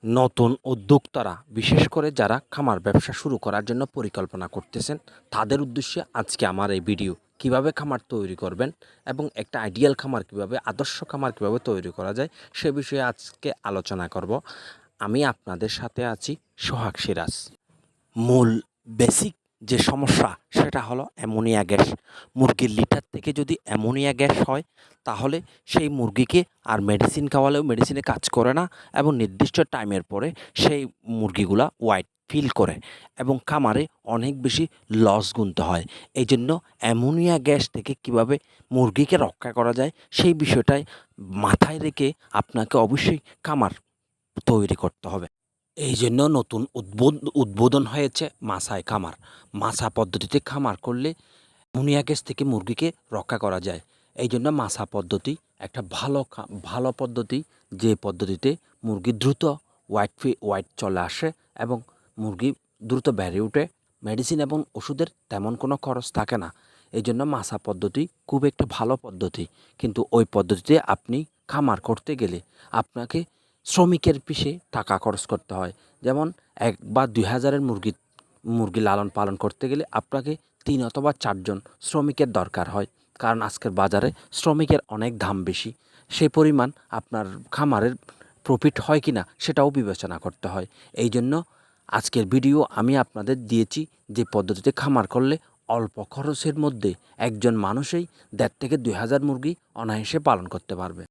নতুন উদ্যোক্তারা বিশেষ করে যারা খামার ব্যবসা শুরু করার জন্য পরিকল্পনা করতেছেন তাদের উদ্দেশ্যে আজকে আমার এই ভিডিও। কিভাবে খামার তৈরি করবেন এবং একটা আইডিয়াল খামার কিভাবে, আদর্শ খামার কিভাবে তৈরি করা যায় সে বিষয়ে আজকে আলোচনা করব। আমি আপনাদের সাথে আছি সোহাগ সিরাজ। মূল বেসিক যে সমস্যা সেটা হলো অ্যামোনিয়া গ্যাস। মুরগির লিটার থেকে যদি অ্যামোনিয়া গ্যাস হয় তাহলে সেই মুরগিকে আর মেডিসিন খাওয়ালেও মেডিসিনে কাজ করে না এবং নির্দিষ্ট টাইমের পরে সেই মুরগিগুলা ওয়াইট ফিল করে এবং খামারে অনেক বেশি লস গুনতে হয়। এই জন্য অ্যামোনিয়া গ্যাস থেকে কিভাবে মুরগিকে রক্ষা করা যায় সেই বিষয়টাই মাথায় রেখে আপনাকে অবশ্যই খামার তৈরি করতে হবে। এই জন্য নতুন উদ্বোধন হয়েছে মাছায় খামার। মাছা পদ্ধতিতে খামার করলে অ্যামোনিয়া গ্যাস থেকে মুরগিকে রক্ষা করা যায়। এই জন্য মাছা পদ্ধতি একটা ভালো পদ্ধতি, যে পদ্ধতিতে মুরগি দ্রুত ওয়াইট চলে আসে এবং মুরগি দ্রুত বেড়ে ওঠে। মেডিসিন এবং ওষুধের তেমন কোনো খরচ থাকে না। এই জন্য মাছা পদ্ধতি খুব একটা ভালো পদ্ধতি, কিন্তু ওই পদ্ধতিতে আপনি খামার করতে গেলে আপনাকে শ্রমিকের পিছে টাকা খরচ করতে হয়। যেমন ১ বা ২ হাজারের মুরগি লালন পালন করতে গেলে আপনাকে ৩ অথবা ৪ জন শ্রমিকের দরকার হয়, কারণ আজকের বাজারে শ্রমিকের অনেক দাম বেশি। সেই পরিমাণ আপনার খামারের প্রফিট হয় কি না সেটাও বিবেচনা করতে হয়। এই জন্য আজকের ভিডিও আমি আপনাদের দিয়েছি যে পদ্ধতিতে খামার করলে অল্প খরচের মধ্যে একজন মানুষই ১.৫ থেকে ২ হাজার মুরগি অনায়াসে পালন করতে পারবে।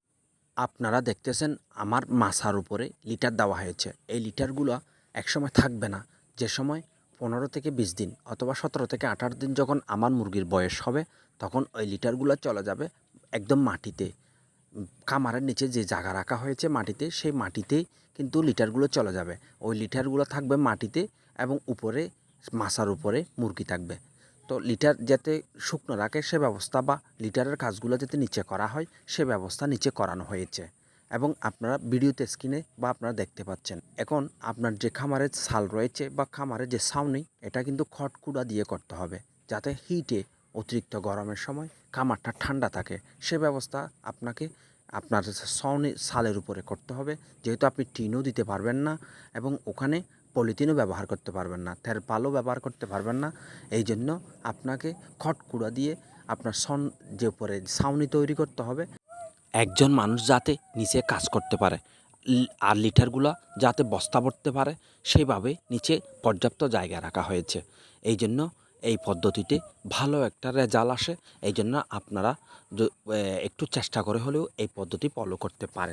আপনারা দেখতেছেন আমার মাছার উপরে লিটার দেওয়া হয়েছে। এই লিটারগুলো একসময় থাকবে না। যে সময় ১৫ থেকে ২০ দিন অথবা ১৭ থেকে ১৮ দিন যখন আমার মুরগির বয়স হবে, তখন ওই লিটারগুলো চলে যাবে একদম মাটিতে। খামারের নিচে যে জায়গা রাখা হয়েছে মাটিতে, সেই মাটিতেই কিন্তু লিটারগুলো চলে যাবে। ওই লিটারগুলো থাকবে মাটিতে এবং উপরে মাছার উপরে মুরগি থাকবে। তো লিটার যাতে শুকনো রাখে সে ব্যবস্থা, বা লিটারের কাজগুলো যাতে নিচে করা হয় সে ব্যবস্থা নিচে করানো হয়েছে এবং আপনারা ভিডিওতে স্ক্রিনে বা আপনারা দেখতে পাচ্ছেন। এখন আপনার যে খামারের ছাল রয়েছে বা খামারের যে ছাউনি, এটা কিন্তু খড়কুটা দিয়ে করতে হবে যাতে হিটে, অতিরিক্ত গরমের সময় খামারটা ঠান্ডা থাকে। সে ব্যবস্থা আপনাকে আপনার ছালের উপরে করতে হবে, যেহেতু আপনি টিনও দিতে পারবেন না এবং ওখানে পলিথিনও ব্যবহার করতে পারবেন না, তেরপালও ব্যবহার করতে পারবেন না। এই জন্য আপনাকে খড়কুড়া দিয়ে আপনার যে উপরে ছাউনি তৈরি করতে হবে, একজন মানুষ যাতে নিচে কাজ করতে পারে আর লিটারগুলো যাতে বস্তা ভরতে পারে সেইভাবে নিচে পর্যাপ্ত জায়গা রাখা হয়েছে। এই জন্য এই পদ্ধতিতে ভালো একটা রেজাল্ট আসে। এই জন্য আপনারা একটু চেষ্টা করে হলেও এই পদ্ধতি ফলো করতে পারেন।